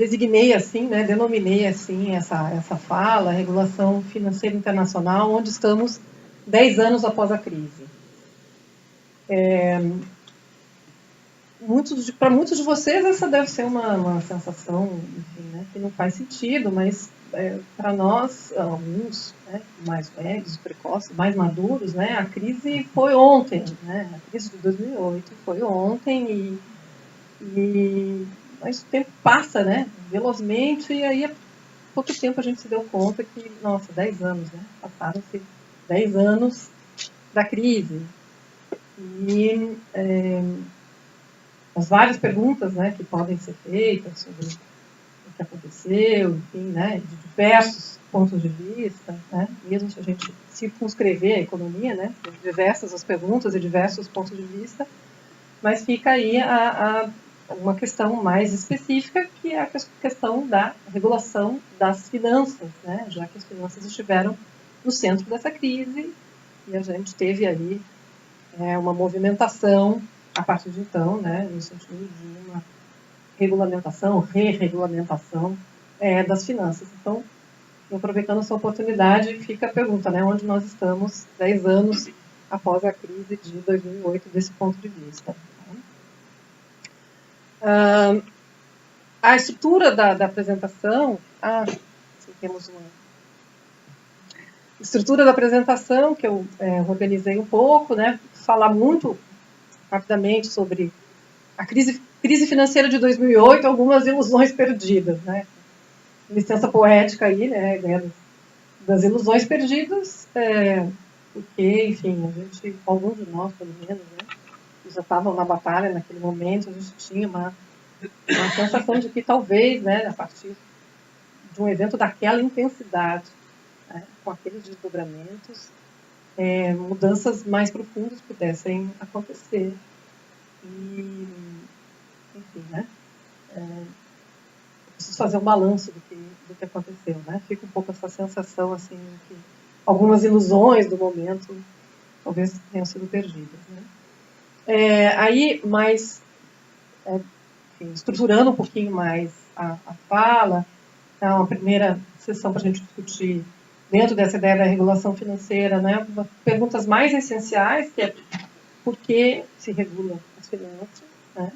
designei assim, né, denominei assim essa fala, regulação financeira internacional, onde estamos 10 anos após a crise. Para muitos de vocês essa deve ser uma sensação, enfim, né, que não faz sentido, mas para nós, alguns, né, mais velhos, precoces, mais maduros, né, a crise foi ontem, né, a crise de 2008 foi ontem mas o tempo passa, né, velozmente, e aí há pouco tempo a gente se deu conta que, nossa, 10 anos, né, passaram-se 10 anos da crise. E as várias perguntas, né, que podem ser feitas sobre o que aconteceu, enfim, né, de diversos pontos de vista, né, mesmo se a gente circunscrever a economia, né, são diversas as perguntas e diversos pontos de vista, mas fica aí uma questão mais específica, que é a questão da regulação das finanças, né, já que as finanças estiveram no centro dessa crise e a gente teve ali uma movimentação a partir de então, né, no sentido de uma regulamentação, re-regulamentação das finanças. Então, aproveitando essa oportunidade, fica a pergunta, né, onde nós estamos 10 anos após a crise de 2008, desse ponto de vista. A estrutura da apresentação, temos uma estrutura da apresentação que eu organizei um pouco, né, falar muito rapidamente sobre a crise financeira de 2008, algumas ilusões perdidas, né, licença poética aí, né, das ilusões perdidas, porque, enfim, a gente, alguns de nós, pelo menos, né, que já estavam na batalha naquele momento, a gente tinha uma sensação de que talvez, né, a partir de um evento daquela intensidade, né, com aqueles desdobramentos, mudanças mais profundas pudessem acontecer. E, enfim, né, preciso fazer um balanço do que aconteceu, né? Fica um pouco essa sensação, assim, que algumas ilusões do momento talvez tenham sido perdidas, né? Aí, mais, enfim, estruturando um pouquinho mais a fala, uma primeira sessão para a gente discutir dentro dessa ideia da regulação financeira, né? Perguntas mais essenciais, que é por que se regula as finanças, né?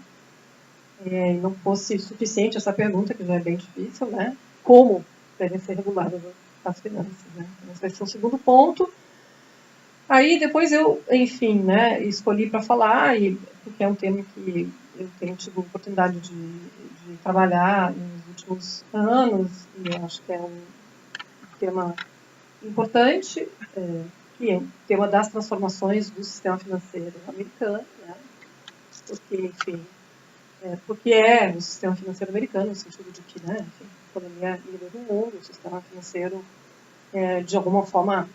Não fosse suficiente essa pergunta, que já é bem difícil, né? Como devem ser reguladas as finanças, né? Então, esse vai ser o segundo ponto. Aí, depois eu, enfim, né, escolhi para falar, porque é um tema que eu tenho tido a oportunidade de trabalhar nos últimos anos, e eu acho que é um tema importante, que é o tema das transformações do sistema financeiro americano, né? Porque, enfim, porque é o sistema financeiro americano, no sentido de que, né, enfim, a economia líder do mundo, o sistema financeiro, de alguma forma,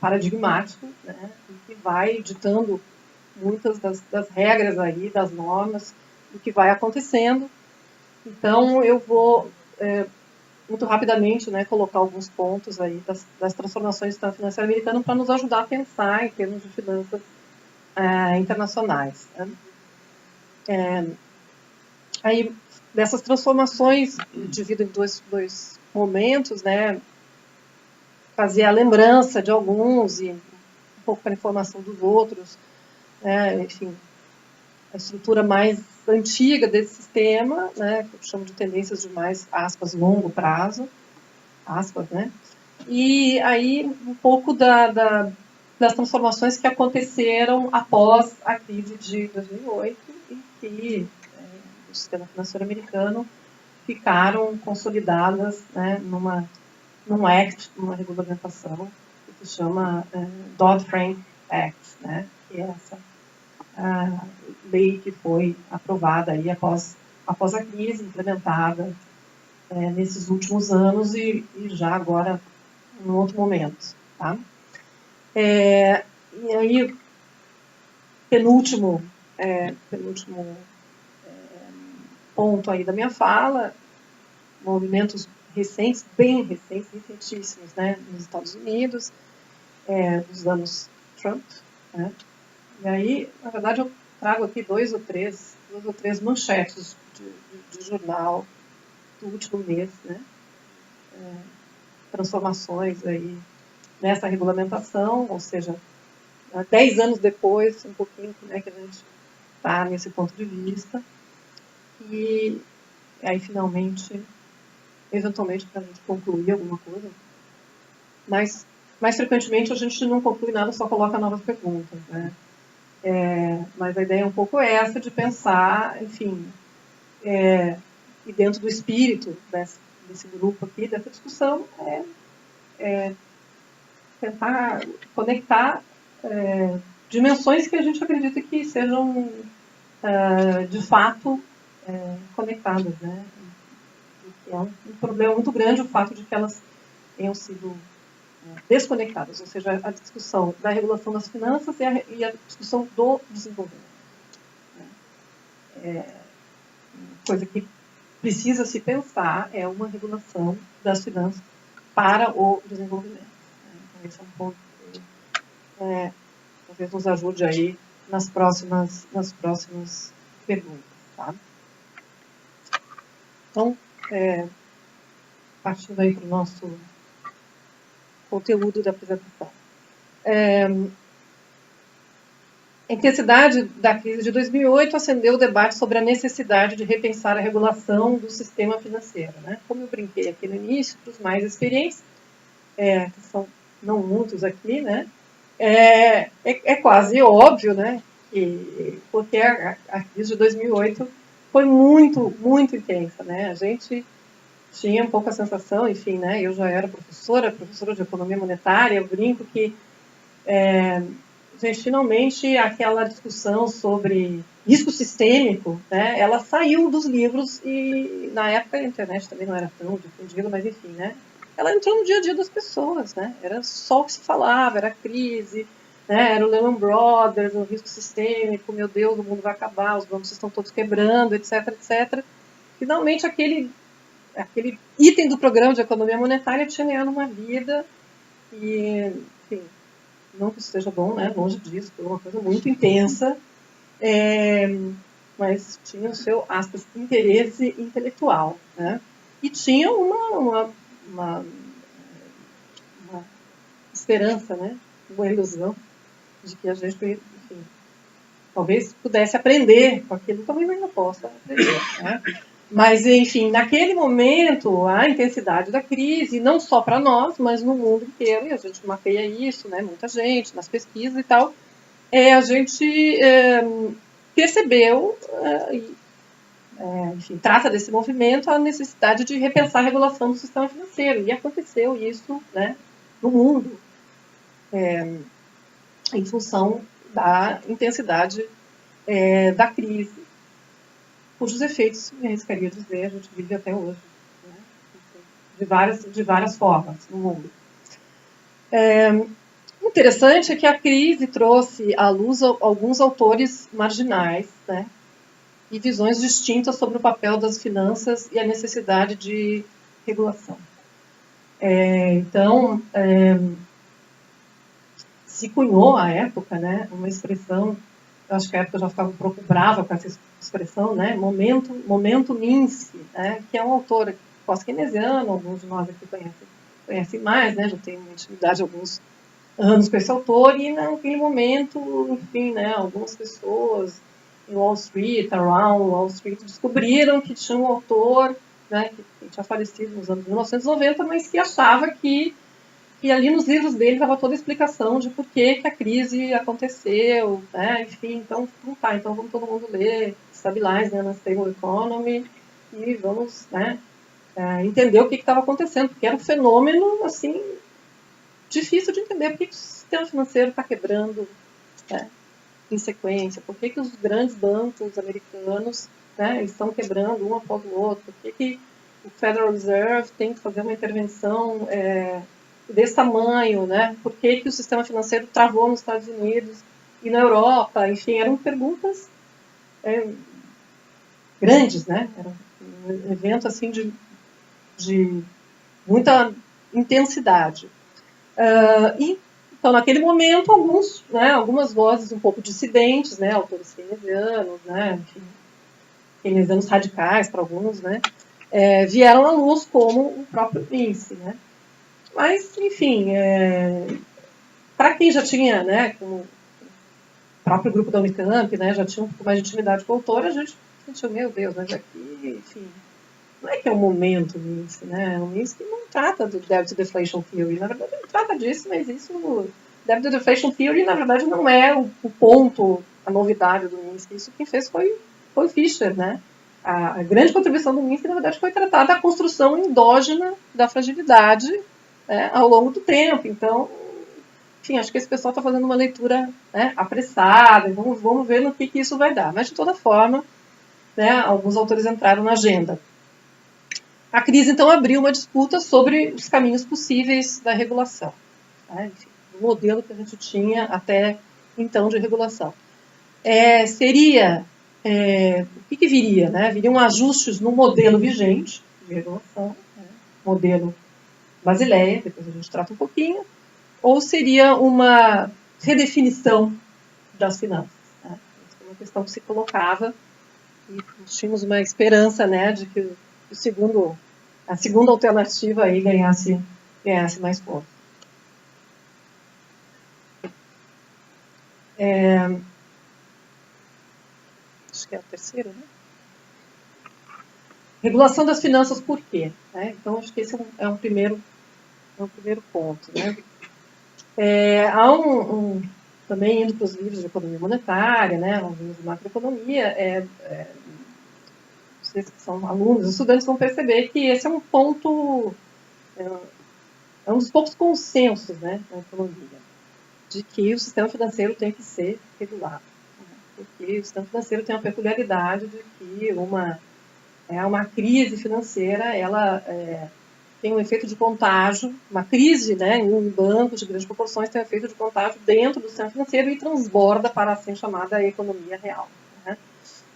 paradigmático, né, e que vai ditando muitas das regras aí, das normas, do que vai acontecendo. Então, eu vou, muito rapidamente, né, colocar alguns pontos aí das transformações do sistema financeiro americano para nos ajudar a pensar em termos de finanças internacionais, né? Aí, dessas transformações, divido em dois momentos, né? Fazer a lembrança de alguns e um pouco para a informação dos outros, né? Enfim, a estrutura mais antiga desse sistema, né? Que eu chamo de tendências de mais, aspas, longo prazo, aspas, né? E aí, um pouco das transformações que aconteceram após a crise de 2008 e que o sistema financeiro americano ficaram consolidadas, né, num Act, numa regulamentação que se chama Dodd-Frank Act, né, que é essa lei que foi aprovada aí após a crise, implementada nesses últimos anos e já agora em outro momento. Tá? E aí, penúltimo ponto aí da minha fala, movimentos recentes, bem recentes, recentíssimos, né, nos Estados Unidos, dos anos Trump, né? E aí, na verdade, eu trago aqui duas ou três manchetes de jornal do último mês, né? Transformações aí nessa regulamentação, ou seja, 10 anos depois, um pouquinho, né, que a gente está nesse ponto de vista. E aí, finalmente, eventualmente, para a gente concluir alguma coisa, mas mais frequentemente a gente não conclui nada, só coloca novas perguntas, né? Mas a ideia é um pouco essa, de pensar, enfim, e dentro do espírito desse grupo aqui, dessa discussão, tentar conectar dimensões que a gente acredita que sejam, de fato, conectadas, né? E é um problema muito grande o fato de que elas tenham sido desconectadas, ou seja, a discussão da regulação das finanças e a discussão do desenvolvimento. Coisa que precisa se pensar é uma regulação das finanças para o desenvolvimento. Então, esse é um ponto que talvez nos ajude aí nas próximas perguntas. Tá? Então, partindo aí para o nosso conteúdo da apresentação. A intensidade da crise de 2008 acendeu o debate sobre a necessidade de repensar a regulação do sistema financeiro. Né? Como eu brinquei aqui no início, para os mais experientes, que são não muitos aqui, né? É quase óbvio, né? Porque a crise de 2008 foi muito, muito intensa. Né? A gente tinha um pouco a sensação, enfim, né? Eu já era professora de economia monetária, eu brinco que gente, finalmente aquela discussão sobre risco sistêmico, né, ela saiu dos livros e na época a internet também não era tão difundida, mas enfim, né, ela entrou no dia a dia das pessoas, né, era só o que se falava, era a crise, né, era o Lehman Brothers, o risco sistêmico, meu Deus, o mundo vai acabar, os bancos estão todos quebrando, etc, etc. Finalmente aquele item do programa de economia monetária tinha ganhado uma vida e, enfim, não que isso seja bom, né? Longe disso, foi uma coisa muito intensa, mas tinha o seu, aspas, interesse intelectual, né? E tinha uma esperança, né? Uma ilusão de que a gente, enfim, talvez pudesse aprender com aquilo, talvez ainda possa aprender, né? Mas, enfim, naquele momento, a intensidade da crise, não só para nós, mas no mundo inteiro, e a gente mapeia isso, né, muita gente, nas pesquisas e tal, a gente percebeu, enfim, trata desse movimento a necessidade de repensar a regulação do sistema financeiro. E aconteceu isso, né, no mundo, em função da intensidade da crise, cujos efeitos, me arriscaria dizer, a gente vive até hoje, né? de várias formas no mundo. O interessante é que a crise trouxe à luz alguns autores marginais, né? E visões distintas sobre o papel das finanças e a necessidade de regulação. Então, se cunhou à época, né, uma expressão, eu acho que a época eu já ficava um pouco brava com essa expressão, né, momento Minsky, né, que é um autor pós-keynesiano, alguns de nós aqui conhecem mais, né, já tem uma intimidade alguns anos com esse autor, e naquele momento, enfim, né, algumas pessoas em Wall Street, around Wall Street, descobriram que tinha um autor, né, que tinha falecido nos anos 1990, mas que achava que ali nos livros dele estava toda a explicação de por que a crise aconteceu, né? Enfim, então vamos todo mundo ler Stabilize, né, na Stable Economy, e vamos, né, entender o que estava acontecendo, porque era um fenômeno, assim, difícil de entender. Por que o sistema financeiro está quebrando, né, em sequência? Por que os grandes bancos americanos, né, estão quebrando um após o outro? Por que o Federal Reserve tem que fazer uma intervenção desse tamanho, né? Por que o sistema financeiro travou nos Estados Unidos e na Europa? Enfim, eram perguntas grandes, né? Era um evento assim de muita intensidade. Então, naquele momento, algumas vozes um pouco dissidentes, né? Autores keynesianos, né? Enfim, keynesianos radicais para alguns, né? vieram à luz como o próprio índice, né? Mas, enfim, para quem já tinha, né, como o próprio grupo da Unicamp, né, já tinha um pouco mais de intimidade com o autor, a gente sentiu, meu Deus, mas aqui, enfim, não é que é um momento nisso, né? Um índice que não trata do Debit Deflation Theory. Na verdade, não trata disso, mas isso, Debit Deflation Theory, na verdade, não é o ponto, a novidade do índice. Isso quem fez foi o Fisher, né? A grande contribuição do índice, na verdade, foi tratar da construção endógena da fragilidade, né, ao longo do tempo. Então, enfim, acho que esse pessoal está fazendo uma leitura, né, apressada. Vamos ver no que isso vai dar. Mas, de toda forma, né, alguns autores entraram na agenda. A crise, então, abriu uma disputa sobre os caminhos possíveis da regulação, né? Enfim, o modelo que a gente tinha até então de regulação. O que viria? Né? Viriam ajustes no modelo vigente de regulação, né? Modelo Basileia, depois a gente trata um pouquinho, ou seria uma redefinição das finanças? Né? Essa é uma questão que se colocava e nós tínhamos uma esperança, né, de que a segunda alternativa aí ganhasse mais força. Acho que é o terceiro, né? Regulação das finanças por quê? Então, acho que esse é um primeiro ponto. Né? Há também indo para os livros de economia monetária, né, os livros de macroeconomia, vocês que são alunos, estudantes vão perceber que esse é um ponto, é um dos poucos consensos, né, na economia, de que o sistema financeiro tem que ser regulado. Né, porque o sistema financeiro tem a peculiaridade de que uma crise financeira, ela tem um efeito de contágio, uma crise, né, em um banco de grandes proporções tem um efeito de contágio dentro do sistema financeiro e transborda para a assim chamada economia real. Né?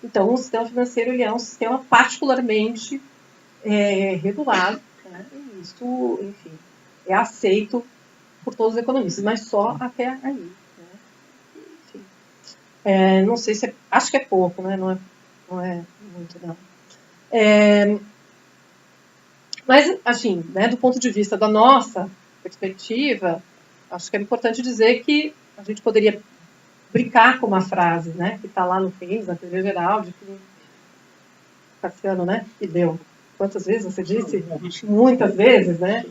Então, o sistema financeiro ele é um sistema particularmente regulado, né? E isso, enfim, é aceito por todos os economistas, mas só até aí. Né? Enfim, não sei se acho que é pouco, né? Não é muito, não. Mas, assim, né, do ponto de vista da nossa perspectiva, acho que é importante dizer que a gente poderia brincar com uma frase, né, que está lá no Keynes, na teoria geral, de que Cassiano, né, que deu quantas vezes você disse? Muitas vezes, né?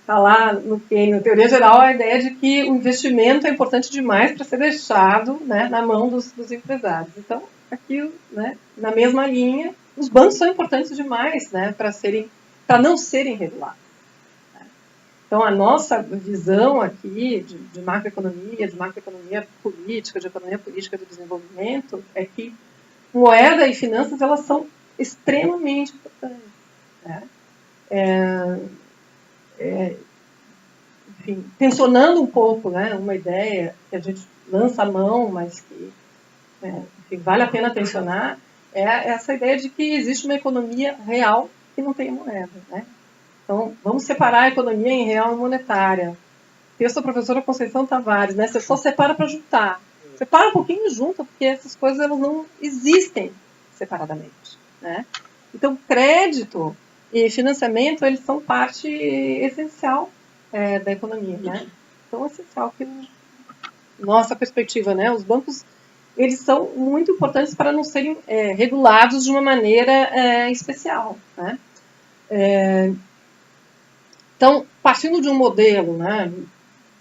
Está lá no Keynes, na teoria geral, a ideia de que o investimento é importante demais para ser deixado, né, na mão dos empresários. Então, aqui, né, na mesma linha, os bancos são importantes demais, né, para não serem regulados. Então, a nossa visão aqui de macroeconomia política, de economia política do desenvolvimento, é que moeda e finanças elas são extremamente importantes. Né? Enfim, tensionando um pouco, né, uma ideia que a gente lança a mão, mas que enfim, vale a pena tensionar, é essa ideia de que existe uma economia real que não tem moeda. Né? Então, vamos separar a economia em real e monetária. Texto da professora Conceição Tavares, né? Você só separa para juntar. Separa um pouquinho e junta, porque essas coisas elas não existem separadamente. Né? Então, crédito e financiamento, eles são parte essencial da economia. Né? Então, é essencial que, nossa perspectiva, né? Os bancos eles são muito importantes para não serem regulados de uma maneira especial. Né? Então, partindo de um modelo, né,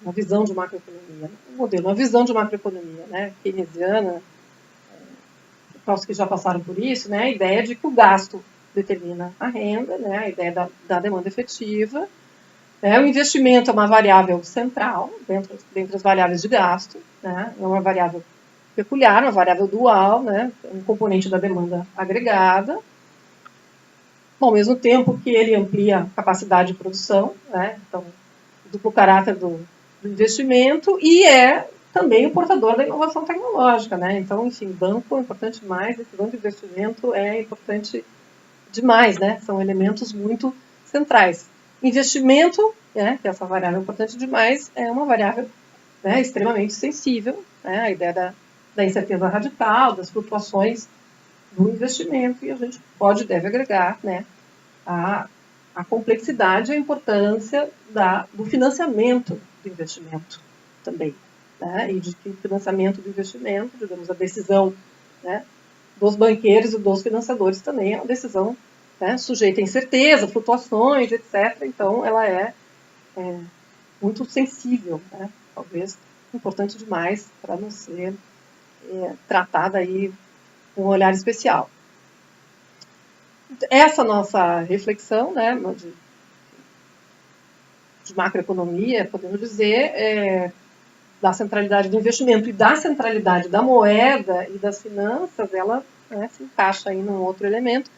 uma visão de macroeconomia, uma visão de macroeconomia, né, keynesiana, para os que já passaram por isso, né, a ideia de que o gasto determina a renda, né, a ideia da demanda efetiva, né, o investimento é uma variável central dentre as variáveis de gasto, né, é uma variável peculiar, uma variável dual, né, um componente da demanda agregada, ao mesmo tempo que ele amplia a capacidade de produção, né, então, duplo caráter do investimento e é também o portador da inovação tecnológica, né? Então, enfim, banco é importante demais, decisão de investimento é importante demais, né? São elementos muito centrais. Investimento, né, que é essa variável importante demais, é uma variável, né, extremamente sensível, né? A ideia da incerteza radical, das flutuações do investimento, e a gente pode e deve agregar, né, a complexidade e a importância do financiamento do investimento também, né? E de que o financiamento do investimento, digamos, a decisão, né, dos banqueiros e dos financiadores também é uma decisão, né, sujeita a incerteza, flutuações, etc. Então, ela é muito sensível, né? Talvez importante demais para não ser tratada aí com um olhar especial. Essa nossa reflexão, né, de macroeconomia, podemos dizer, da centralidade do investimento e da centralidade da moeda e das finanças, ela, né, se encaixa aí num outro elemento,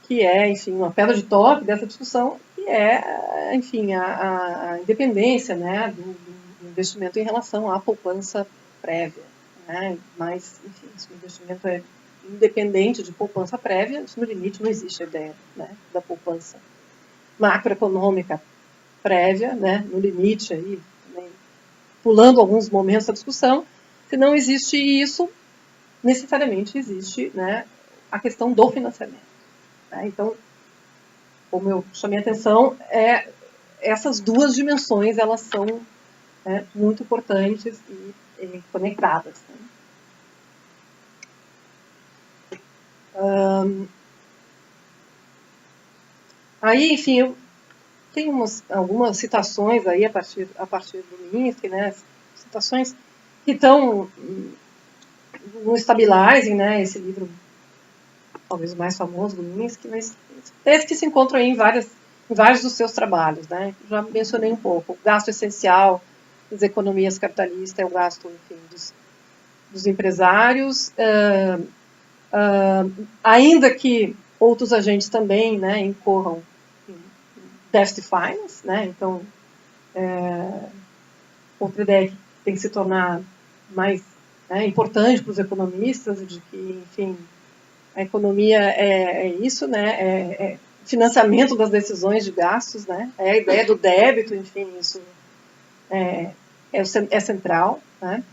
que é, enfim, uma pedra de toque dessa discussão, que é, enfim, a independência, né, do investimento em relação à poupança prévia, né? Mas, enfim, se o investimento é independente de poupança prévia, isso no limite não existe a ideia, né, da poupança macroeconômica prévia, né, no limite aí, também, pulando alguns momentos da discussão. Se não existe isso, necessariamente existe, né, a questão do financiamento, né? Então, como eu chamei a atenção, essas duas dimensões, elas são, né, muito importantes e conectadas, né? Aí, enfim, eu tenho algumas citações aí a partir do Minsky, né? Citações que estão no Stabilizing, né? Esse livro, talvez o mais famoso do Minsky, mas textos que se encontram aí em vários dos seus trabalhos, né? Já mencionei um pouco. O gasto essencial das economias capitalistas é o gasto, enfim, dos empresários, ainda que outros agentes também, né, incorram em déficit finance, né? Então, outra ideia que tem que se tornar mais, né, importante para os economistas, de que, enfim, a economia é isso, né? É financiamento das decisões de gastos, né? É a ideia do débito, enfim, isso é central, né?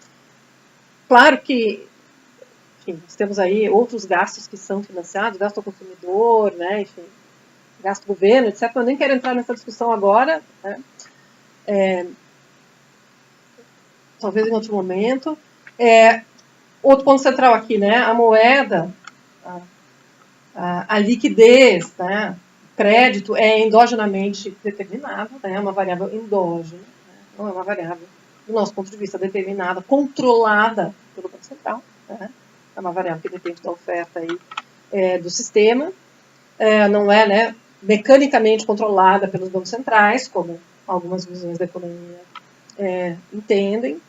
Claro que, enfim, nós temos aí outros gastos que são financiados, gasto ao consumidor, né? Enfim, gasto do governo, etc. Eu nem quero entrar nessa discussão agora, né? Talvez em outro momento. Outro ponto central aqui, né? A moeda, a liquidez, né? O crédito é endogenamente determinado, né? É uma variável endógena, né? Não é uma variável, do nosso ponto de vista, determinada, controlada pelo Banco Central, né? É uma variável que depende da oferta aí, do sistema, não é, né, mecanicamente controlada pelos bancos centrais, como algumas visões da economia entendem.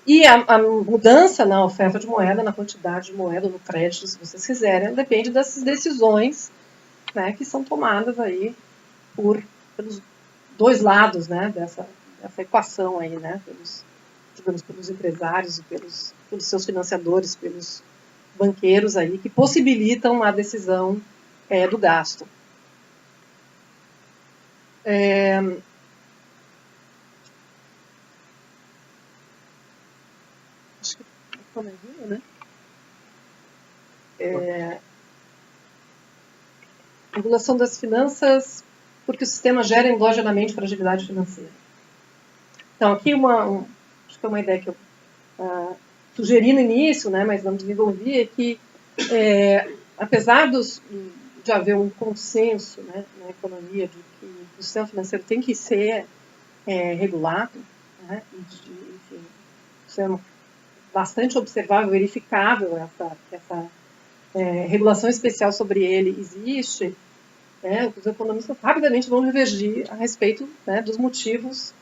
E a mudança na oferta de moeda, na quantidade de moeda, no crédito, se vocês quiserem, depende dessas decisões, né, que são tomadas aí pelos dois lados, né, dessa equação aí, né, pelos empresários e pelos seus financiadores, pelos banqueiros aí, que possibilitam a decisão do gasto. Acho que né? Regulação das finanças, porque o sistema gera endogenamente fragilidade financeira. Então, aqui acho que é uma ideia que eu sugeri no início, né, mas não desenvolvi, é que, apesar de haver um consenso, né, na economia de que o sistema financeiro tem que ser regulado, né, e enfim, isso é bastante observável, verificável, essa regulação especial sobre ele existe, né, os economistas rapidamente vão divergir a respeito, né, dos motivos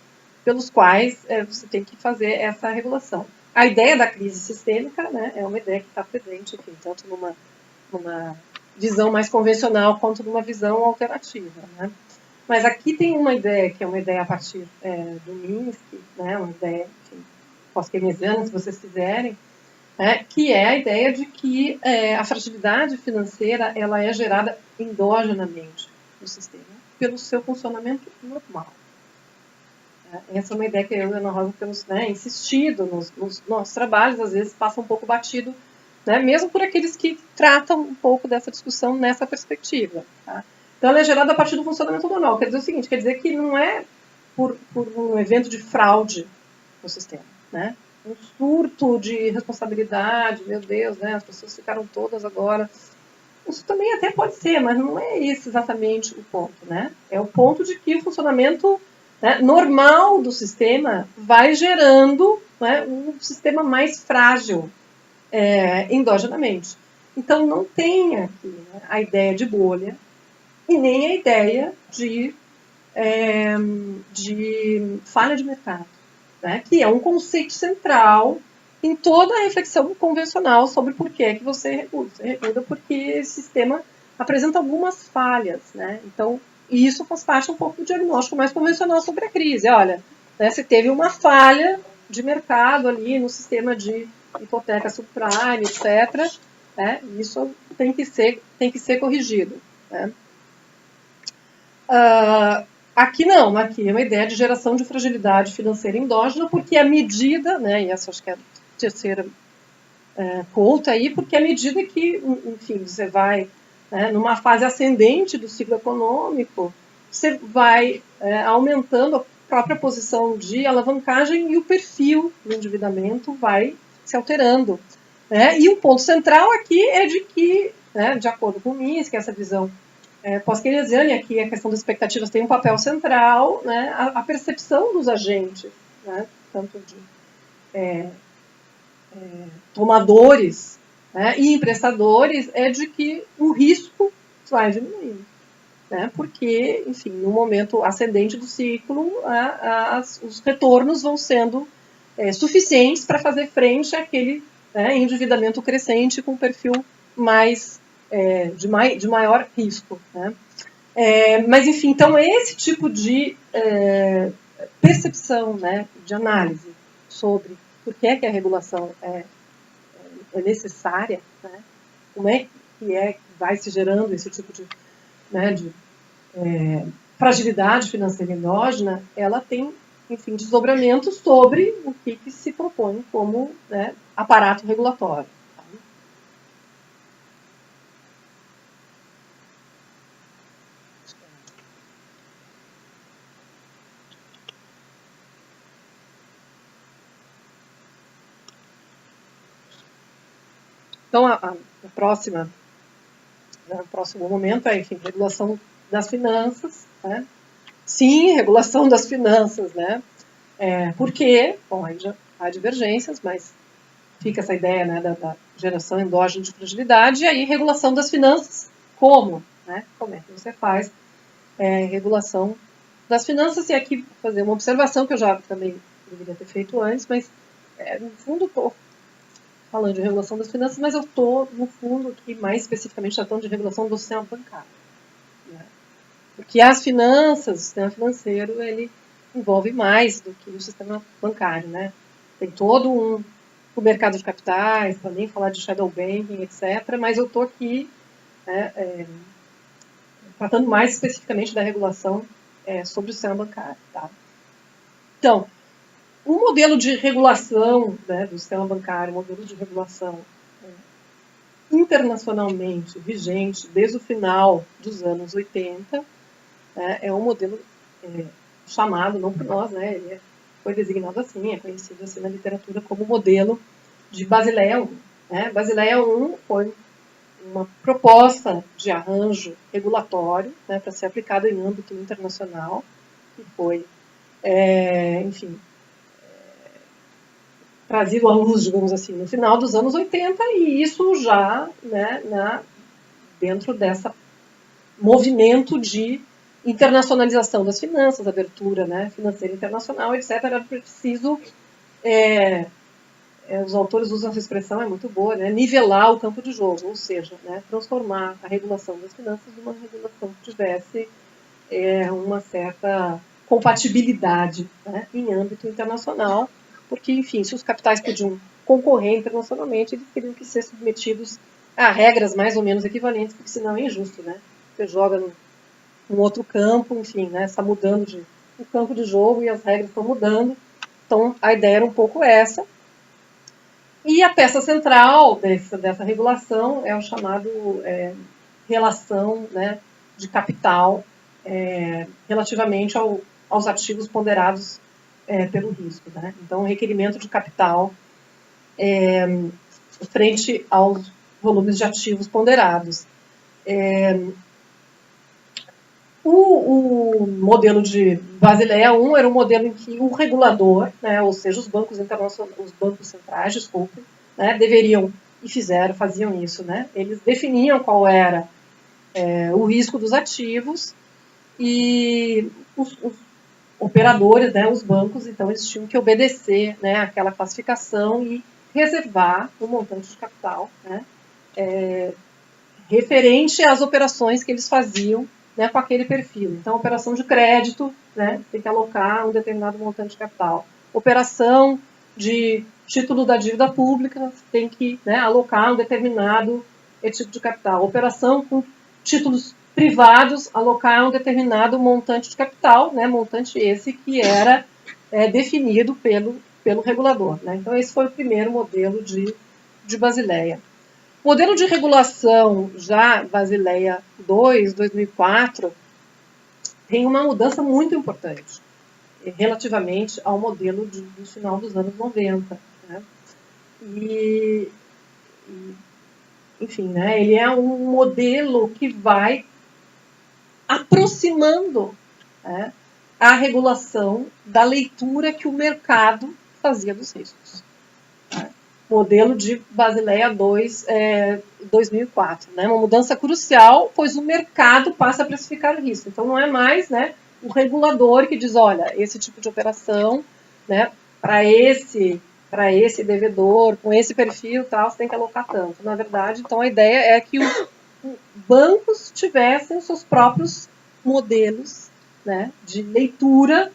pelos quais você tem que fazer essa regulação. A ideia da crise sistêmica, né, é uma ideia que está presente, enfim, tanto numa visão mais convencional quanto numa visão alternativa, né? Mas aqui tem uma ideia, que é uma ideia a partir do Minsky, né, uma ideia, enfim, pós-keynesiana, se vocês quiserem, que é a ideia de que a fragilidade financeira ela é gerada endogenamente no sistema, pelo seu funcionamento normal. Essa é uma ideia que eu e a Ana Rosa temos, né, insistido nos nossos trabalhos, às vezes passa um pouco batido né? Mesmo por aqueles que tratam um pouco dessa discussão nessa perspectiva. Tá? Então, ela é gerada a partir do funcionamento normal. Quer dizer o seguinte, quer dizer que não é por um evento de fraude no sistema, né? Um surto de responsabilidade, meu Deus, né? As pessoas ficaram todas agora. Isso também até pode ser, mas não é esse exatamente o ponto, né? É o ponto de que o funcionamento, né, normal do sistema vai gerando, né, um sistema mais frágil endogenamente. Então não tem aqui, né, a ideia de bolha e nem a ideia de falha de mercado, né, que é um conceito central em toda a reflexão convencional sobre por que você recusa. Você recusa porque esse sistema apresenta algumas falhas, né? Então, isso faz parte um pouco do diagnóstico mais convencional sobre a crise. Olha, né, você teve uma falha de mercado ali no sistema de hipoteca subprime, etc. Né? Isso tem que ser corrigido. Né? Aqui não, aqui é uma ideia de geração de fragilidade financeira endógena, porque à medida, né, e essa acho que é a terceira ponta aí, porque à medida que, enfim, você vai, né, numa fase ascendente do ciclo econômico, você vai aumentando a própria posição de alavancagem e o perfil do endividamento vai se alterando. Né? E o ponto central aqui é de que, né, de acordo com o Minsky, essa visão pós-keynesiana, e aqui a questão das expectativas tem um papel central, né, a percepção dos agentes, né, tanto de tomadores, né, e emprestadores, é de que o risco vai diminuindo. Né, porque, enfim, no momento ascendente do ciclo, os retornos vão sendo suficientes para fazer frente àquele endividamento crescente com perfil mais de maior risco. Né? Mas, enfim, então esse tipo de percepção, né, de análise sobre por que a regulação é necessária, né, como é que vai se gerando esse tipo de, né, de fragilidade financeira endógena, ela tem, enfim, desdobramentos sobre o que se propõe como, né, aparato regulatório. Então, o próximo momento é, enfim, regulação das finanças, né? Sim, regulação das finanças, né? Por quê? Bom, aí já há divergências, mas fica essa ideia, né, da geração endógena de fragilidade, e aí regulação das finanças, como? Né? Como é que você faz regulação das finanças? E aqui fazer uma observação que eu já também deveria ter feito antes, mas no fundo estou falando de regulação das finanças, mas eu estou, no fundo, aqui mais especificamente tratando de regulação do sistema bancário. Né? Porque as finanças, o sistema financeiro, ele envolve mais do que o sistema bancário, né? Tem todo o mercado de capitais, para nem falar de shadow banking, etc. Mas eu estou aqui tratando mais especificamente da regulação sobre o sistema bancário. Tá? Então, o modelo de regulação, né, do sistema bancário, o modelo de regulação internacionalmente vigente desde o final dos anos 80, é um modelo chamado, não por nós, né, ele foi designado assim, é conhecido assim na literatura como modelo de Basileia I. Né? Basileia I foi uma proposta de arranjo regulatório, né, para ser aplicado em âmbito internacional, que foi, enfim, trazido à luz, digamos assim, no final dos anos 80, e isso já, né, dentro dessa movimento de internacionalização das finanças, abertura, né, financeira internacional, etc., era preciso, os autores usam essa expressão, é muito boa, né, nivelar o campo de jogo, ou seja, né, transformar a regulação das finanças numa regulação que tivesse uma certa compatibilidade, né, em âmbito internacional, porque, enfim, se os capitais podiam concorrer internacionalmente, eles teriam que ser submetidos a regras mais ou menos equivalentes, porque senão é injusto, né? Você joga num outro campo, enfim, né? Está mudando o campo de jogo e as regras estão mudando. Então, a ideia era um pouco essa. E a peça central dessa regulação é o chamado relação, né, de capital relativamente aos ativos ponderados pelo risco. Né? Então, o requerimento de capital frente aos volumes de ativos ponderados. O modelo de Basileia I era um modelo em que o regulador, né, ou seja, os bancos internacionais, os bancos centrais, desculpe, né, deveriam e faziam isso, né? Eles definiam qual era o risco dos ativos e os operadores, né, os bancos, então eles tinham que obedecer, né, aquela classificação e reservar um montante de capital, né, referente às operações que eles faziam, né, com aquele perfil. Então, operação de crédito, né, tem que alocar um determinado montante de capital. Operação de título da dívida pública, tem que, né, alocar um determinado tipo de capital. Operação com títulos privados, alocar um determinado montante de capital, né, montante esse que era definido pelo regulador. Né? Então, esse foi o primeiro modelo de Basileia. O modelo de regulação já Basileia II, 2004, tem uma mudança muito importante relativamente ao modelo do final dos anos 90. Né? Enfim, né, ele é um modelo que vai aproximando, né, a regulação da leitura que o mercado fazia dos riscos. Né? Modelo de Basileia II, 2004. Né? Uma mudança crucial, pois o mercado passa a precificar o risco. Então, não é mais, né, o regulador que diz, olha, esse tipo de operação, né, para esse devedor, com esse perfil, tal, você tem que alocar tanto. Na verdade, então, a ideia é que os bancos tivessem os seus próprios modelos, né, de leitura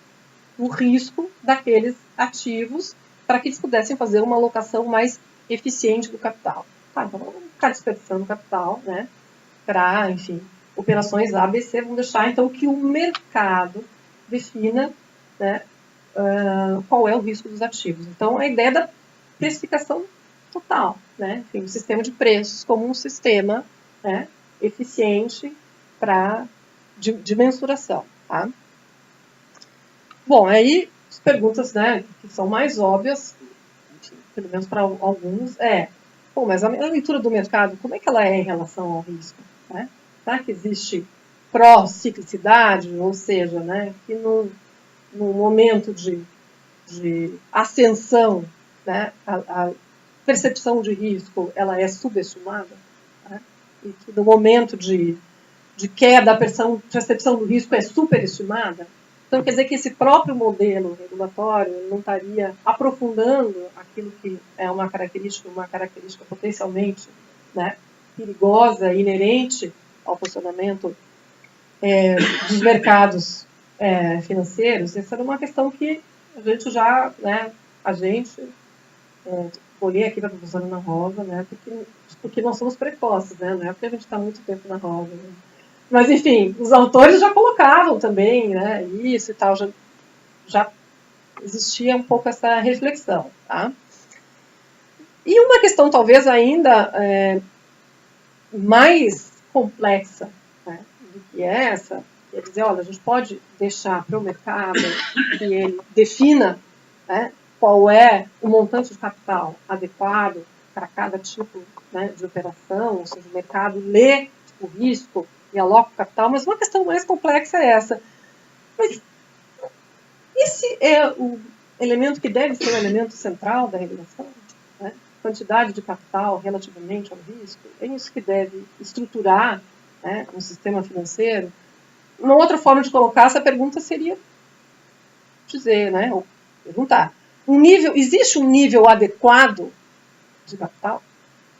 do risco daqueles ativos para que eles pudessem fazer uma alocação mais eficiente do capital. Tá, então vamos ficar desperdiçando capital, né, para, enfim, operações A, B, C, vamos deixar então que o mercado defina, né, qual é o risco dos ativos. Então, a ideia da precificação total, né, enfim, o sistema de preços como um sistema, né, eficiente de mensuração. Tá? Bom, aí as perguntas, né, que são mais óbvias, pelo menos para alguns, mas a leitura do mercado, como é que ela é em relação ao risco? Né? Será que existe pró-ciclicidade, ou seja, né, que no momento de ascensão, né, a percepção de risco ela é subestimada? Né? E que no momento de queda, a percepção do risco é superestimada? Então, quer dizer que esse próprio modelo regulatório não estaria aprofundando aquilo que é uma característica potencialmente, né, perigosa, inerente ao funcionamento dos mercados financeiros? Essa era uma questão que a gente já, né, olhei aqui para a professora Ana Rosa, né, porque nós somos precoces, né, não é porque a gente está muito tempo na roda, né? Mas, enfim, os autores já colocavam também, né, isso e tal, já existia um pouco essa reflexão. Tá? E uma questão talvez ainda mais complexa, né, do que essa, quer dizer, olha, a gente pode deixar para o mercado que ele defina, né, qual é o montante de capital adequado para cada tipo, né, de operação, ou seja, o mercado lê o risco e aloca o capital, mas uma questão mais complexa é essa. Mas esse é o elemento que deve ser o elemento central da regulação? Né? Quantidade de capital relativamente ao risco? É isso que deve estruturar, né, um sistema financeiro? Uma outra forma de colocar essa pergunta seria dizer, né, ou perguntar, existe um nível adequado de capital,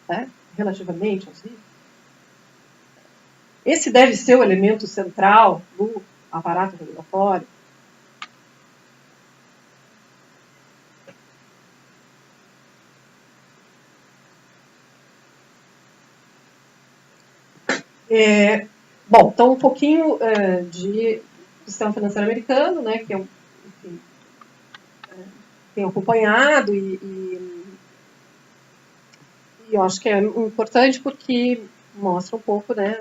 né, relativamente aos riscos? Esse deve ser o elemento central do aparato regulatório? Bom, então um pouquinho do sistema financeiro americano, né, que enfim, tenho acompanhado e E eu acho que é importante porque mostra um pouco, né,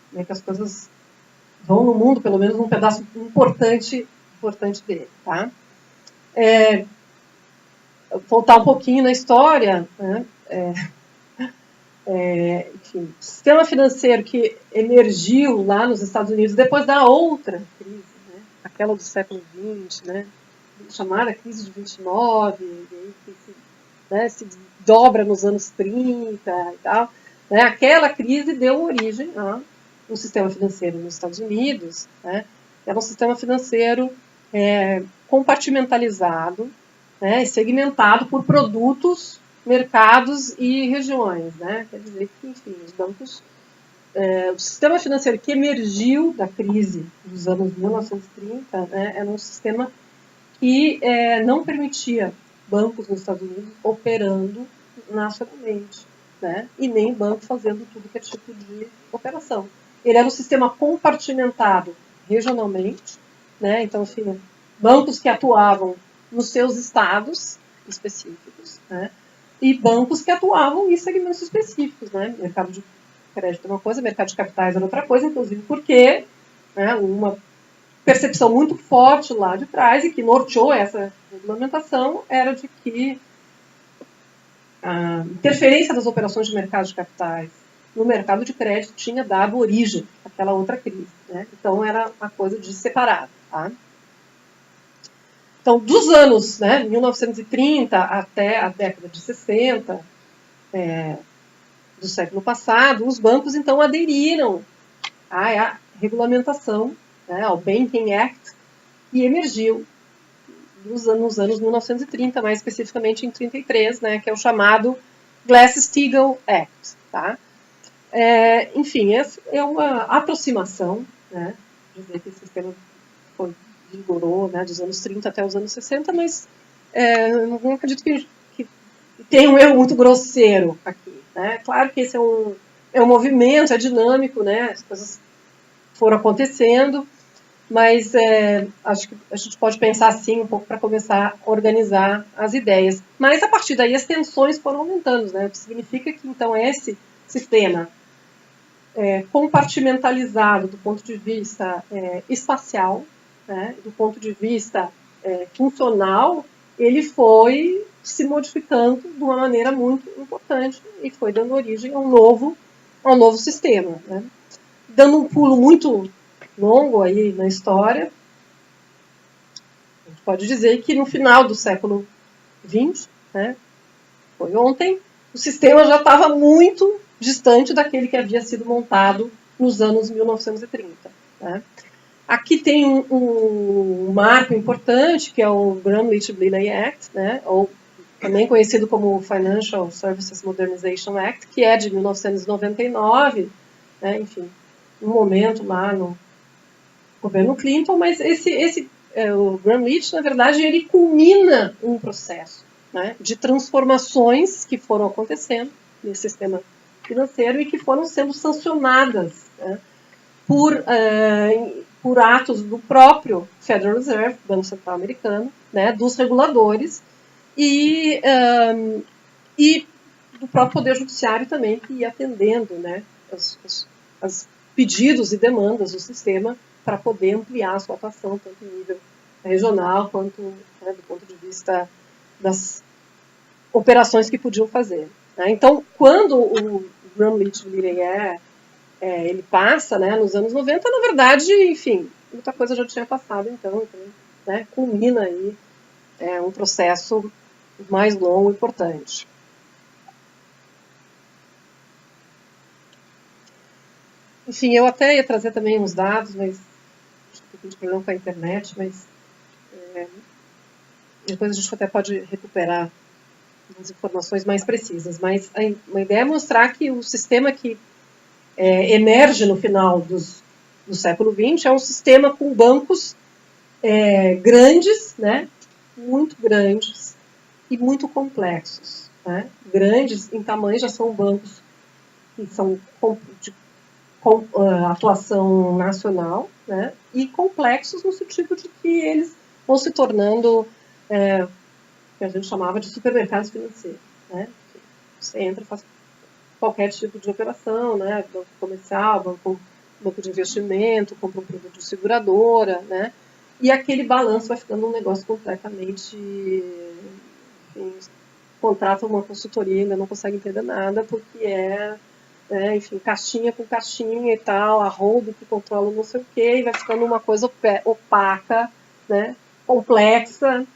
como é que as coisas vão no mundo, pelo menos um pedaço importante dele, tá? Voltar um pouquinho na história, né? Enfim, o sistema financeiro que emergiu lá nos Estados Unidos depois da outra crise, né? Aquela do século XX, né? Chamada crise de 29, e aí se dobra nos anos 30 e tal. Né? Aquela crise deu origem a um sistema financeiro nos Estados Unidos, né? Era um sistema financeiro compartimentalizado, né? Segmentado por produtos, mercados e regiões. Né? Quer dizer que, enfim, os bancos, o sistema financeiro que emergiu da crise dos anos 1930, né, era um sistema que não permitia bancos nos Estados Unidos operando nacionalmente, né? E nem banco fazendo tudo que é tipo de operação. Ele era um sistema compartimentado regionalmente, né? Então, enfim, bancos que atuavam nos seus estados específicos, né? E bancos que atuavam em segmentos específicos, né? Mercado de crédito é uma coisa, mercado de capitais era outra coisa, inclusive porque, né, uma percepção muito forte lá de trás e que norteou essa regulamentação era de que a interferência das operações de mercado de capitais no mercado de crédito tinha dado origem àquela outra crise. Né? Então, era uma coisa de separado. Tá? Então, dos anos 1930 até a década de 60 do século passado, os bancos, então, aderiram à regulamentação, ao Banking Act, que emergiu nos anos 1930, mais especificamente em 33, né, que é o chamado Glass-Steagall Act. Tá? Enfim, é uma aproximação, né, dizer que esse sistema vigorou, né, dos anos 30 até os anos 60, mas não acredito que tem um erro muito grosseiro aqui. Né? Claro que esse é um movimento, é dinâmico, né, as coisas foram acontecendo, mas acho que a gente pode pensar assim um pouco para começar a organizar as ideias. Mas a partir daí as tensões foram aumentando, né? O que significa que então esse sistema compartimentalizado do ponto de vista espacial, né? Do ponto de vista funcional, ele foi se modificando de uma maneira muito importante e foi dando origem a um novo sistema. Né? Dando um pulo muito longo aí na história, a gente pode dizer que no final do século XX, né, foi ontem, o sistema já estava muito distante daquele que havia sido montado nos anos 1930. Né. Aqui tem um marco importante, que é o Gramm-Leach-Bliley Act, né, ou também conhecido como Financial Services Modernization Act, que é de 1999, né, enfim, um momento lá no governo Clinton, mas o Gramm-Leach, na verdade, ele culmina um processo, né, de transformações que foram acontecendo nesse sistema financeiro e que foram sendo sancionadas, né, por atos do próprio Federal Reserve, Banco Central Americano, né, dos reguladores e do próprio Poder Judiciário também, que ia atendendo, né, os pedidos e demandas do sistema para poder ampliar a sua atuação, tanto em nível regional quanto do ponto de vista das operações que podiam fazer. Né? Então, quando o Gramm-Leach-Bliley ele passa, né, nos anos 90, na verdade, enfim, muita coisa já tinha passado, então né, culmina aí um processo mais longo e importante. Enfim, eu até ia trazer também uns dados, mas acho que tem problema com a internet, mas depois a gente até pode recuperar as informações mais precisas. Mas a ideia é mostrar que o sistema que emerge no final do século XX é um sistema com bancos grandes, né, muito grandes e muito complexos. Né? Grandes em tamanho, já são bancos que são de atuação nacional, né, e complexos no sentido de que eles vão se tornando que a gente chamava de supermercados financeiros. Né? Você entra e faz qualquer tipo de operação, né? Banco comercial, banco de investimento, compra um produto de seguradora, né? E aquele balanço vai ficando um negócio completamente... Enfim, contrata uma consultoria e ainda não consegue entender nada, porque enfim, caixinha com caixinha e tal, a holding que controla não sei o quê, e vai ficando uma coisa opaca, né? Complexa.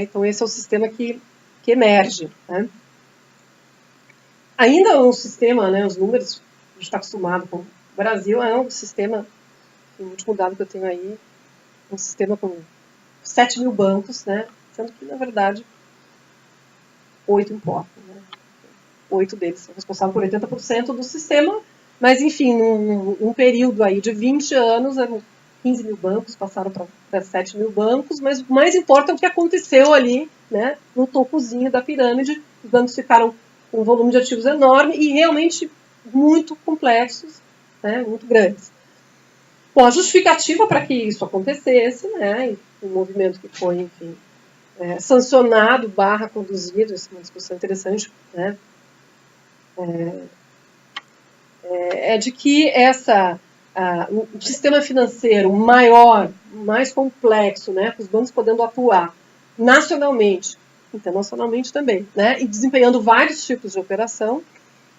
Então, esse é o sistema que emerge, né? Ainda é um sistema, né, os números, a gente está acostumado com o Brasil, é um sistema, o último dado que eu tenho aí, um sistema com 7 mil bancos, né, sendo que, na verdade, 8 importam. Né? 8 deles são responsáveis por 80% do sistema, mas, enfim, num período aí de 20 anos, 15 mil bancos passaram para 7 mil bancos, mas o mais importa é o que aconteceu ali, né, no topozinho da pirâmide. Os bancos ficaram com um volume de ativos enorme e realmente muito complexos, né, muito grandes. Bom, a justificativa para que isso acontecesse, né, um movimento que foi, enfim, sancionado, conduzido, isso é uma discussão interessante, né, é de que o sistema financeiro maior, mais complexo, né, com os bancos podendo atuar nacionalmente, internacionalmente também, né, e desempenhando vários tipos de operação,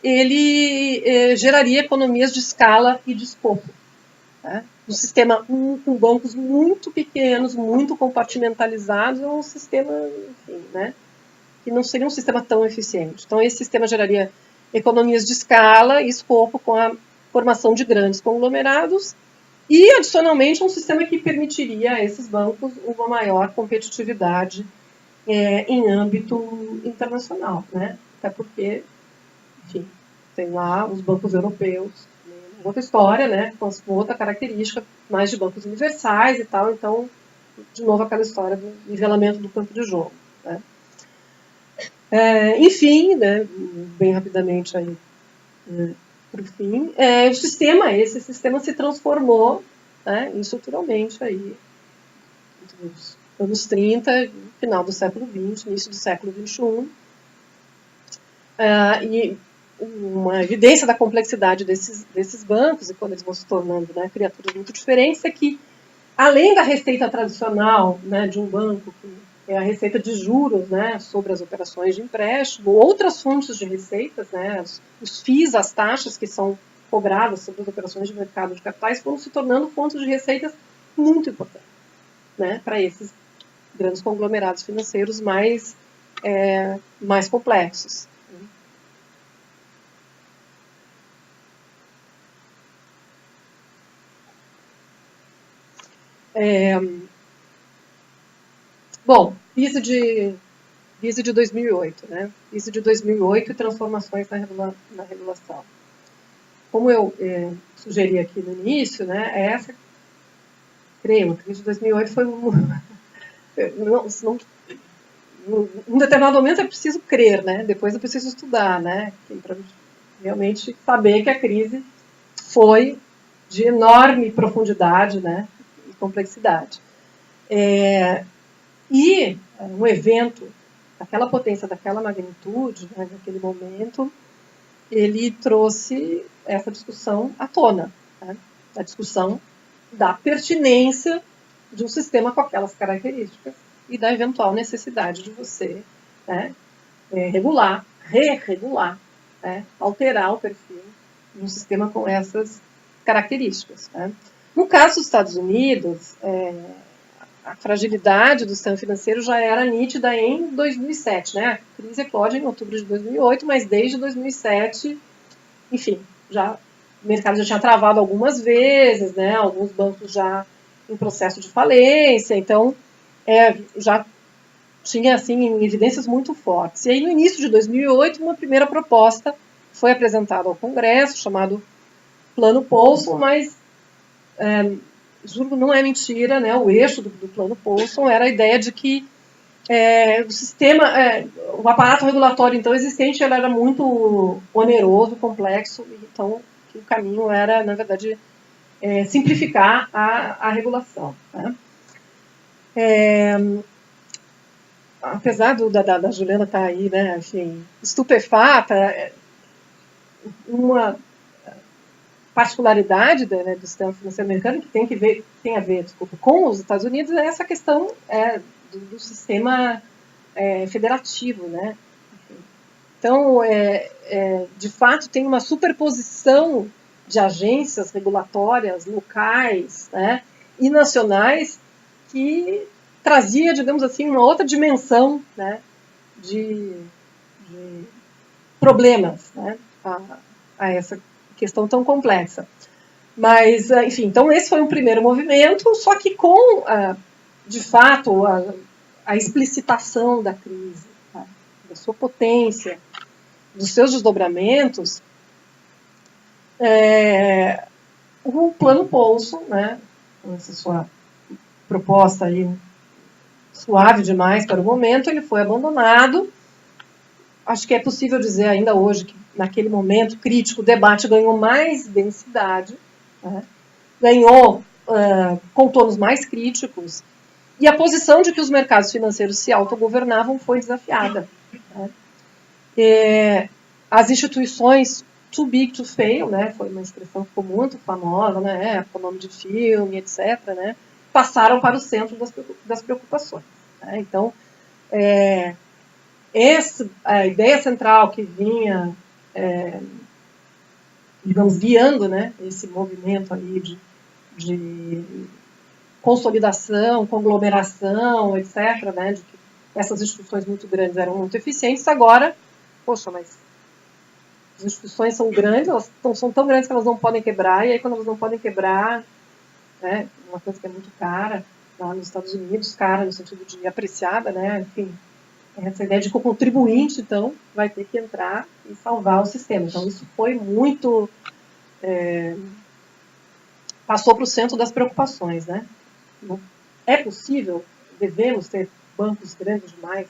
ele geraria economias de escala e de escopo. Né? Um sistema com bancos muito pequenos, muito compartimentalizados, é um sistema, enfim, né, que não seria um sistema tão eficiente. Então, esse sistema geraria economias de escala e escopo com a formação de grandes conglomerados e, adicionalmente, um sistema que permitiria a esses bancos uma maior competitividade em âmbito internacional, né? Até porque, enfim, tem lá os bancos europeus, outra história, né? Com outra característica, mais de bancos universais e tal. Então, de novo, aquela história do nivelamento do campo de jogo. Né? Enfim, né, bem rapidamente aí para o fim, esse sistema se transformou, né, estruturalmente aí nos anos 30, final do século XX, início do século XXI, e uma evidência da complexidade desses bancos, e quando eles vão se tornando, né, criaturas muito diferentes, é que, além da receita tradicional, né, de um banco, que é a receita de juros, né, sobre as operações de empréstimo, outras fontes de receitas, né, os FIIs, as taxas que são cobradas sobre as operações de mercado de capitais, foram se tornando fontes de receitas muito importantes, né, para esses grandes conglomerados financeiros mais complexos. Bom, crise de 2008, né? Crise de 2008 e transformações na regulação. Como eu sugeri aqui no início, né? Creio, a crise de 2008 foi num determinado momento é preciso crer, né? Depois é preciso estudar, né? Para realmente saber que a crise foi de enorme profundidade, né? E complexidade. E um evento daquela potência, daquela magnitude, né, naquele momento, ele trouxe essa discussão à tona, né? A discussão da pertinência de um sistema com aquelas características e da eventual necessidade de você, né, regular, re-regular, né, alterar o perfil de um sistema com essas características. Né? No caso dos Estados Unidos, a fragilidade do sistema financeiro já era nítida em 2007. Né? A crise eclode em outubro de 2008, mas desde 2007, enfim, o mercado já tinha travado algumas vezes, né? Alguns bancos já em processo de falência, então já tinha assim evidências muito fortes. E aí, no início de 2008, uma primeira proposta foi apresentada ao Congresso, chamado Plano Paulson, mas juro, não é mentira, né? O eixo do Plano Paulson era a ideia de que o sistema, o aparato regulatório então existente, ele era muito oneroso, complexo, então que o caminho era, na verdade, simplificar a regulação. Né? apesar da Juliana estar aí, né, assim, estupefata, uma particularidade né, do sistema financeiro americano que tem a ver, desculpa, com os Estados Unidos é essa questão do sistema federativo, né? Então, de fato, tem uma superposição de agências regulatórias locais, né, e nacionais que trazia, digamos assim, uma outra dimensão, né, de problemas, né, a essa questão tão complexa. Mas, enfim, então esse foi um primeiro movimento, só que com, de fato, a explicitação da crise, tá, da sua potência, dos seus desdobramentos, o Plano Paulson, né, com essa sua proposta aí suave demais para o momento, ele foi abandonado. Acho que é possível dizer ainda hoje que naquele momento crítico o debate ganhou mais densidade, né, ganhou contornos mais críticos, e a posição de que os mercados financeiros se autogovernavam foi desafiada. Né. As instituições too big to fail, né, foi uma expressão que ficou muito famosa na época, nome de filme, etc., né, passaram para o centro das preocupações. Né. Então, a ideia central que vinha, digamos, guiando, né, esse movimento aí de consolidação, conglomeração, etc., né, de que essas instituições muito grandes eram muito eficientes, agora, poxa, mas as instituições são grandes, elas são tão grandes que elas não podem quebrar, e aí quando elas não podem quebrar, né, uma coisa que é muito cara, lá nos Estados Unidos, cara no sentido de apreciada, né, enfim, essa ideia de que o contribuinte, então, vai ter que entrar e salvar o sistema. Então, isso foi muito... passou para o centro das preocupações, né? É possível, devemos ter bancos grandes demais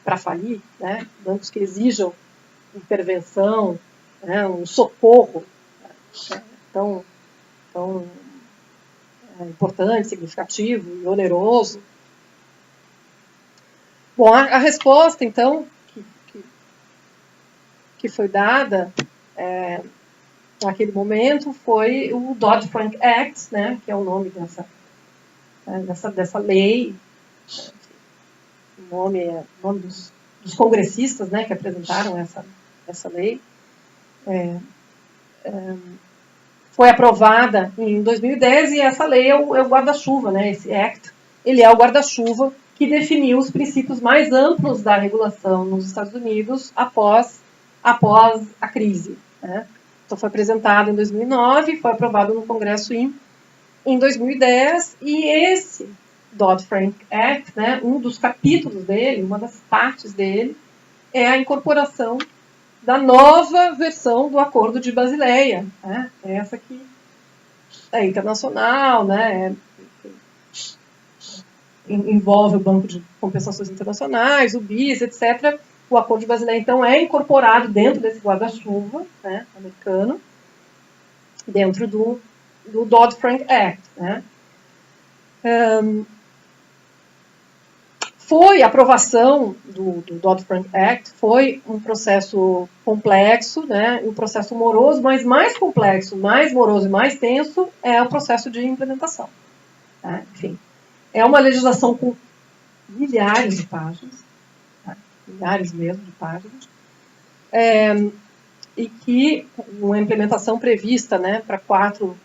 para falir, né? Bancos que exijam intervenção, né? Um socorro tão importante, significativo e oneroso. Bom, a resposta, então, que foi dada naquele momento foi o Dodd-Frank Act, né, que é o nome dessa lei. O nome é o nome dos congressistas, né, que apresentaram essa lei. Foi aprovada em 2010 e essa lei é o guarda-chuva, né, esse Act. Ele é o guarda-chuva que definiu os princípios mais amplos da regulação nos Estados Unidos após a crise. Né? Então, foi apresentado em 2009, foi aprovado no Congresso em 2010, e esse Dodd-Frank Act, né, um dos capítulos dele, uma das partes dele, é a incorporação da nova versão do Acordo de Basileia. Né? Essa que é internacional, né, envolve o Banco de Compensações Internacionais, o BIS, etc., o Acordo de Basileia, então, é incorporado dentro desse guarda-chuva, né, americano, dentro do Dodd-Frank Act. Né. A aprovação do Dodd-Frank Act foi um processo complexo, né, um processo moroso, mas mais complexo, mais moroso e mais tenso é o processo de implementação. Né. Enfim, é uma legislação com milhares de páginas, milhares mesmo de páginas, e que uma implementação prevista, né, para 4,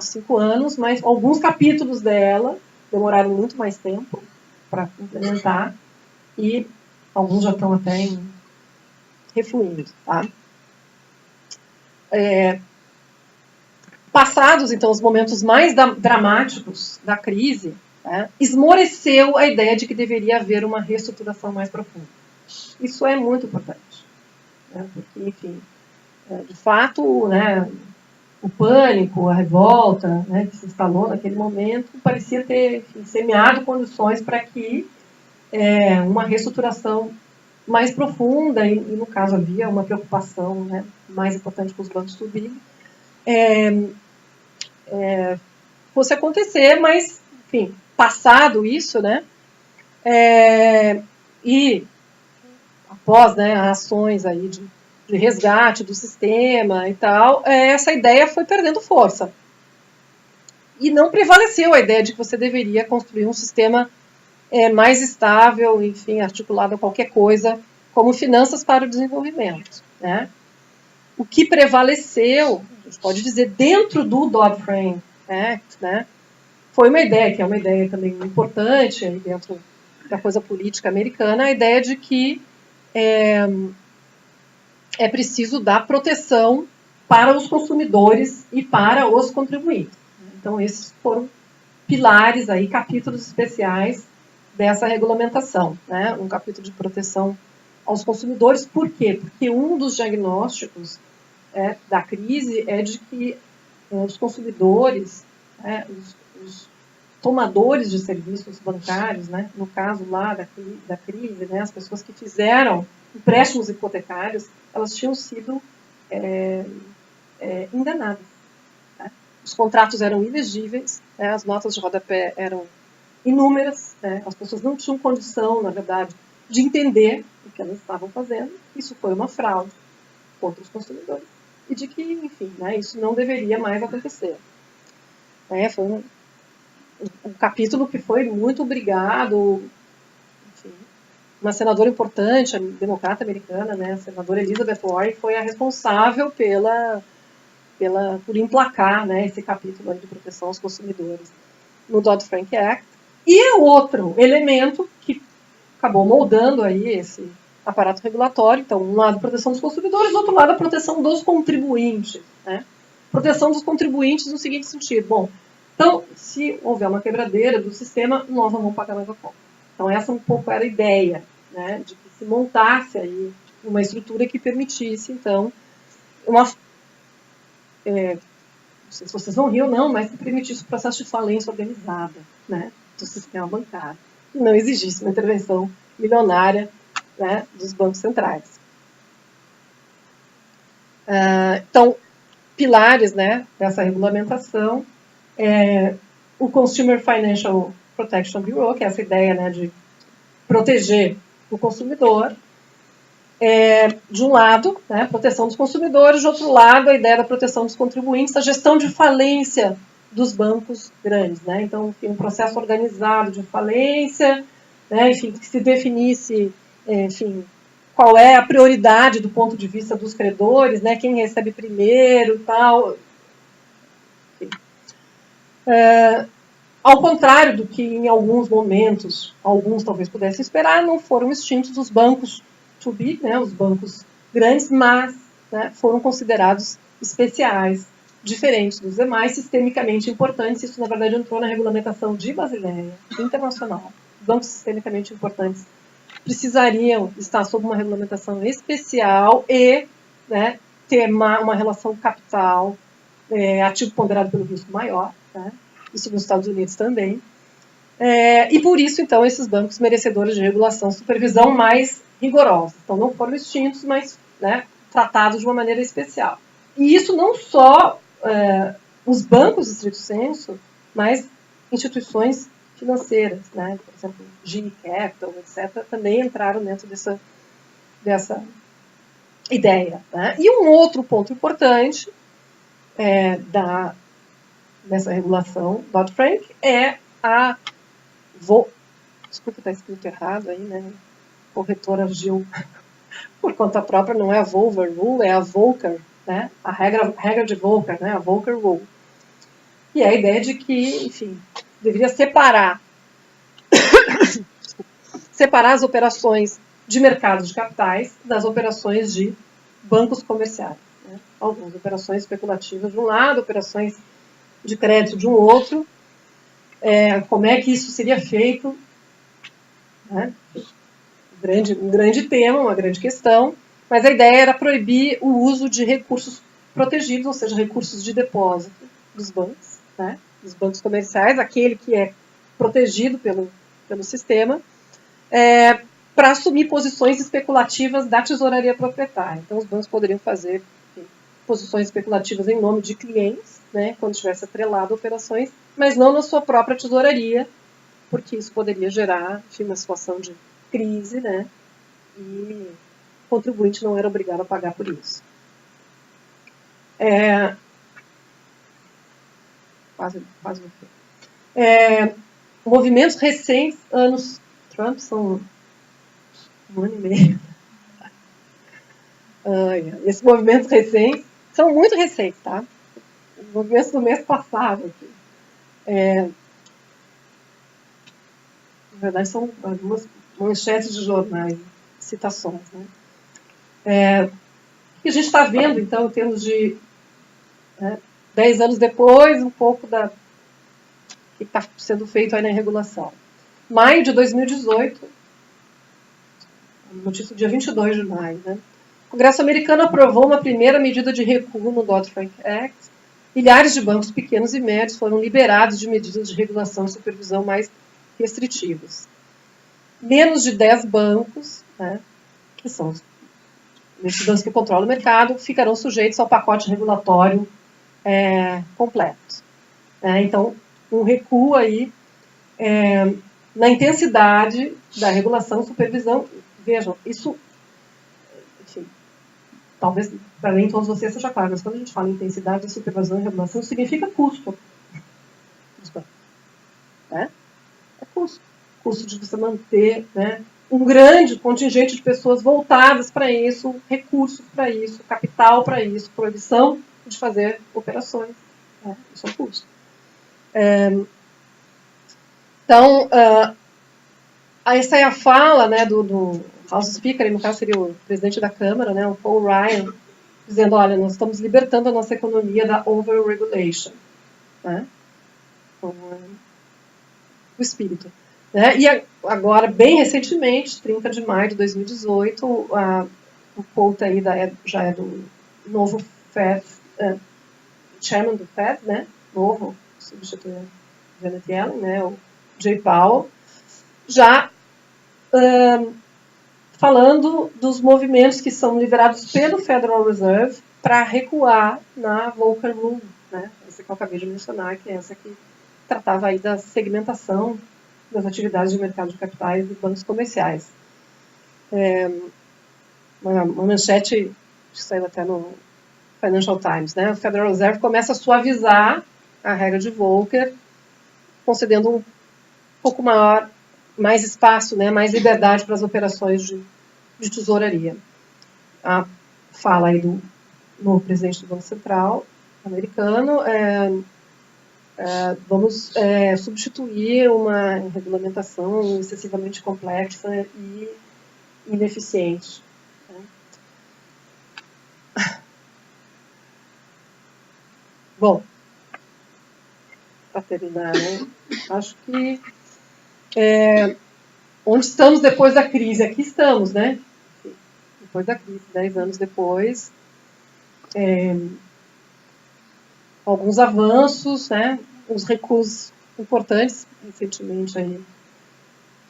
5 anos, mas alguns capítulos dela demoraram muito mais tempo para implementar e alguns já estão até refluindo. Tá? Passados, então, os momentos mais dramáticos da crise, né, esmoreceu a ideia de que deveria haver uma reestruturação mais profunda. Isso é muito importante, né, porque, enfim, de fato, né, o pânico, a revolta, né, que se instalou naquele momento, parecia ter, enfim, semeado condições para que uma reestruturação mais profunda, e no caso havia uma preocupação, né, mais importante com os bancos too big, fosse acontecer, mas, enfim, passado isso, né, E após, né, ações aí de resgate do sistema e tal, essa ideia foi perdendo força. E não prevaleceu a ideia de que você deveria construir um sistema mais estável, enfim, articulado a qualquer coisa, como finanças para o desenvolvimento, né? O que prevaleceu, a gente pode dizer, dentro do Dodd-Frank Act, né, foi uma ideia, que é uma ideia também importante aí dentro da coisa política americana, a ideia de que é preciso dar proteção para os consumidores e para os contribuintes. Então, esses foram pilares aí, capítulos especiais dessa regulamentação, né? Um capítulo de proteção aos consumidores. Por quê? Porque um dos diagnósticos da crise é de que os consumidores, os tomadores de serviços bancários, né, no caso lá da crise, né, as pessoas que fizeram empréstimos hipotecários, elas tinham sido enganadas. Né? Os contratos eram ilegíveis, né, as notas de rodapé eram inúmeras, né, as pessoas não tinham condição, na verdade, de entender o que elas estavam fazendo. Isso foi uma fraude contra os consumidores. E de que, enfim, né, isso não deveria mais acontecer. Foi um capítulo que foi muito obrigado, enfim, uma senadora importante, a democrata americana, né, a senadora Elizabeth Warren, foi a responsável por emplacar, né, esse capítulo de proteção aos consumidores no Dodd-Frank Act. E é outro elemento que acabou moldando aí esse aparato regulatório. Então, um lado a proteção dos consumidores, do outro lado a proteção dos contribuintes. Né? Proteção dos contribuintes no seguinte sentido. Bom, então, se houver uma quebradeira do sistema, nós não vamos pagar mais a conta. Então, essa um pouco era a ideia, né, de que se montasse aí uma estrutura que permitisse, então, não sei se vocês vão rir ou não, mas que permitisse o processo de falência organizada, né, do sistema bancário. E não exigisse uma intervenção milionária, né, dos bancos centrais. Então, pilares, né, dessa regulamentação o Consumer Financial Protection Bureau, que é essa ideia, né, de proteger o consumidor. De um lado, né, proteção dos consumidores, de outro lado, a ideia da proteção dos contribuintes, a gestão de falência dos bancos grandes. Né? Então, enfim, um processo organizado de falência, né, enfim, que se definisse, enfim, qual é a prioridade do ponto de vista dos credores, né, quem recebe primeiro, tal. Ao contrário do que em alguns momentos, alguns talvez pudessem esperar, não foram extintos os bancos to be, né, os bancos grandes, mas, né, foram considerados especiais, diferentes dos demais, sistemicamente importantes. Isso, na verdade, entrou na regulamentação de Basileia, internacional. Os bancos sistemicamente importantes precisariam estar sob uma regulamentação especial e, né, ter uma relação capital, ativo ponderado pelo risco maior, né? Isso nos Estados Unidos também. E por isso, então, esses bancos merecedores de regulação e supervisão mais rigorosa. Então, não foram extintos, mas, né, tratados de uma maneira especial. E isso não só os bancos, estrito senso, mas instituições financeiras, né? Por exemplo, GE Capital, etc., também entraram dentro dessa ideia. Né? E um outro ponto importante dessa regulação Dodd-Frank é a desculpa, está escrito errado aí, né? O corretor agiu por conta própria, não é a Volcker Rule, é a Volcker, né? A regra de Volcker, né? A Volcker Rule. E é a ideia de que, enfim, deveria separar as operações de mercado de capitais das operações de bancos comerciais. Né? Algumas operações especulativas de um lado, operações de crédito de um outro. Como é que isso seria feito? Né? Um grande tema, uma grande questão, mas a ideia era proibir o uso de recursos protegidos, ou seja, recursos de depósito dos bancos, né? Dos bancos comerciais, aquele que é protegido pelo sistema, para assumir posições especulativas da tesouraria proprietária. Então, os bancos poderiam fazer posições especulativas em nome de clientes, né, quando tivesse atrelado operações, mas não na sua própria tesouraria, porque isso poderia gerar, enfim, uma situação de crise, né? E o contribuinte não era obrigado a pagar por isso. Quase no fim. Movimentos recentes, anos Trump, são um ano e meio. Esses movimentos recentes são muito recentes, tá? Os movimentos do mês passado. Aqui. Na verdade, são algumas manchetes de jornais, citações. Né? O que a gente está vendo, então, em termos de 10 anos depois, um pouco da que está sendo feito aí na regulação. Maio de 2018, notícia do dia 22 de maio, né? O Congresso americano aprovou uma primeira medida de recuo no Dodd-Frank Act. Milhares de bancos pequenos e médios foram liberados de medidas de regulação e supervisão mais restritivas. Menos de 10 bancos, né, que são os bancos que controlam o mercado, ficarão sujeitos ao pacote regulatório completo. Então, um recuo aí na intensidade da regulação e supervisão. Vejam, isso, enfim, talvez para nem todos vocês seja claro, mas quando a gente fala em intensidade de supervisão e regulação, significa custo. É custo. Custo de você manter, né, um grande contingente de pessoas voltadas para isso, recursos para isso, capital para isso, proibição de fazer operações. Isso é custo. Então, essa é a fala, né, do House Speaker, no caso seria o presidente da Câmara, né, o Paul Ryan, dizendo, olha, nós estamos libertando a nossa economia da over-regulation. Né? Então, o espírito. Né? E agora, bem recentemente, 30 de maio de 2018, o quote aí já é do novo Fed, chairman do Fed, né? Novo, substituindo Janet Yellen, né? O Jay Powell, já falando dos movimentos que são liderados pelo Federal Reserve para recuar na Volcker Rule, né? Essa que eu acabei de mencionar, que é essa que tratava aí da segmentação das atividades de mercado de capitais e bancos comerciais. Uma manchete que saiu até no Financial Times, né? O Federal Reserve começa a suavizar a regra de Volcker, concedendo um pouco maior, mais espaço, né? Mais liberdade para as operações de tesouraria. A fala aí do novo presidente do Banco Central americano vamos substituir uma regulamentação excessivamente complexa e ineficiente. Bom, para terminar, né? Acho que onde estamos depois da crise? Aqui estamos, né? Depois da crise, 10 anos depois, alguns avanços, né? Uns recuos importantes, recentemente aí.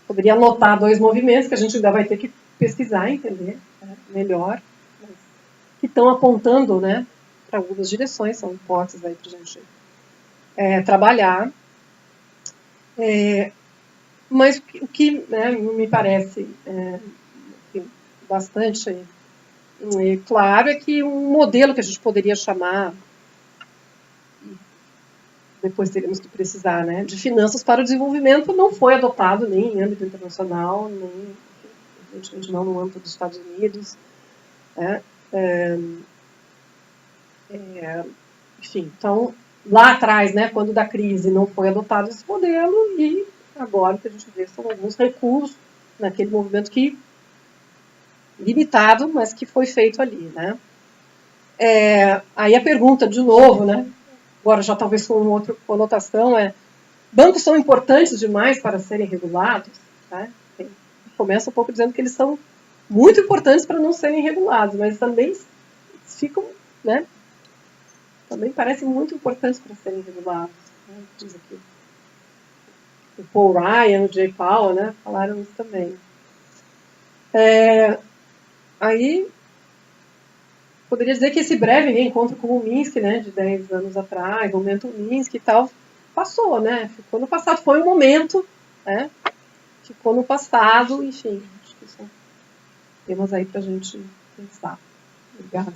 Poderia anotar 2 movimentos que a gente ainda vai ter que pesquisar, entender melhor, mas que estão apontando, né, para algumas direções, são hipóteses aí para a gente trabalhar. Mas o que me parece bastante claro é que um modelo que a gente poderia chamar, depois teremos que precisar, né, de finanças para o desenvolvimento, não foi adotado nem em âmbito internacional, nem, evidentemente, não no âmbito dos Estados Unidos. Né? Enfim, então, lá atrás, né, quando da crise, não foi adotado esse modelo e agora o que a gente vê são alguns recursos naquele movimento que limitado, mas que foi feito ali, né? Aí a pergunta, de novo, né? Agora já talvez com outra conotação, bancos são importantes demais para serem regulados? Né? Começa um pouco dizendo que eles são muito importantes para não serem regulados, mas também ficam, né? Também parecem muito importantes para serem regulados. Né? Diz aqui. O Paul Ryan, o Jay Powell, né? Falaram isso também. Aí, poderia dizer que esse breve reencontro com o Minsky, né, de 10 anos atrás, o momento Minsky e tal, passou, né? Ficou no passado. Foi um momento né? Ficou no passado, enfim, acho que são temas aí para a gente pensar. Obrigada.